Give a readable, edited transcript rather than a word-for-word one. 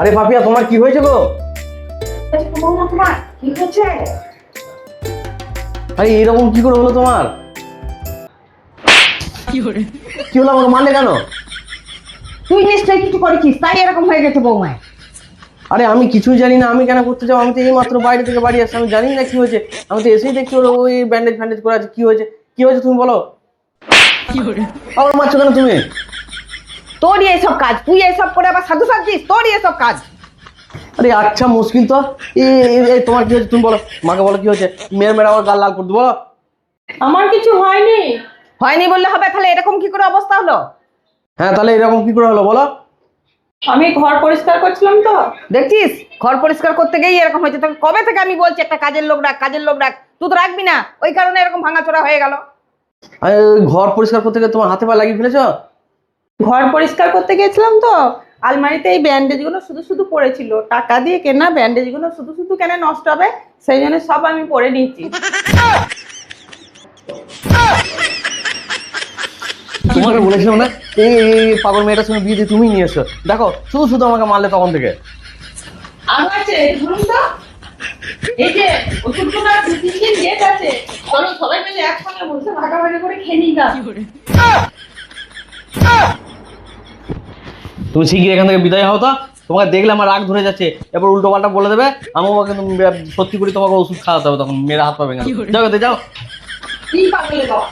আরে পাপিয়া, তোমার কি হয়েছে গো? তোমার কি হচ্ছে? আরে এরকম কি করে হলো তোমার? কি হলো, আমাকে মারলে কেন? তুই নিশ্চয়ই কিছু করেছিস, তাই এরকম হয়ে গেছে বৌমায়। আরে আমি কিছুই জানি না, আমি কেন করতে যাবো? আমি তো এই মাত্র বাইরে থেকে বাড়ি আসছি, আমি জানি না কি হয়েছে। আমি তো এসেই দেখছি ওই ব্যান্ডেজ ফ্যান্ডেজ করে আছে। কি হয়েছে, কি হয়েছে তুমি বলো। আমার মারছো কেন তুমি? তোরই এইসব কাজ, তুই এইসব করে আবার সাধু সাজছিস, তোরই এসব কাজ। আরে আচ্ছা, মুশকিল তো। তোমার কি হয়েছে তুমি বলো, মাকে বলো কি হয়েছে। মেয়ের মেয়ের আবার গাল লাল করতে বলো। আমার কিছু হয়নি। হয়নি বললে হবে? তাহলে এরকম কি করে অবস্থা হলো? হ্যাঁ, তাহলে এরকম কি করে হলো বলো। আমি ঘর পরিষ্কার করছিলাম তো। দেখছিস, ঘর পরিষ্কার করতে গিয়েই এরকম হয়েছে। তোকে কবে থেকে আমি বলছি একটা কাজের লোক রাখ, কাজের লোক রাখ, তুই তো রাখবি না, ওই কারণে এরকম ভাঙাচোরা হয়ে গেল। আরে ওই ঘর পরিষ্কার করতে গিয়ে তোমার হাতে পা লাগিয়ে ফেলেছো? ঘর পরিষ্কার করতে গেছিলাম তো, আলমারিতে এই ব্যান্ডেজ গুলো শুধু শুধু পড়েছিল। টাকা দিয়ে কেনা ব্যান্ডেজ গুলো শুধু শুধু কেন নষ্ট হবে, সেই জন্য সব আমি পরে নিয়েছি। তোমাকে বলেছিলাম না, এই পাগল মেয়েটার সঙ্গে বিয়ে দিয়ে তুমি নিয়ে এসো। দেখো শুধু শুধু আমাকে মারলে তখন থেকে। আর আছে ধরুন তো, এই যে ওষুধগুলো 2-3 দিন ডেট আছে, চলো সবাই মিলে একসঙ্গে বসে ভাগাভাগি করে খেয়ে নিই না। তুমি শিগগির এখান থেকে বিদায় হও তো। তোমাকে দেখলে আমার রাগ ধরে যাচ্ছে, এবার উল্টো পাল্টা বলে দেবে। আমিও কিন্তু সত্যি করে তোমাকে ওষুধ খাওয়াতে হবে, তখন মেয়েরা হাত পাবে না। যাও যাও। কি পাগলের বাবা।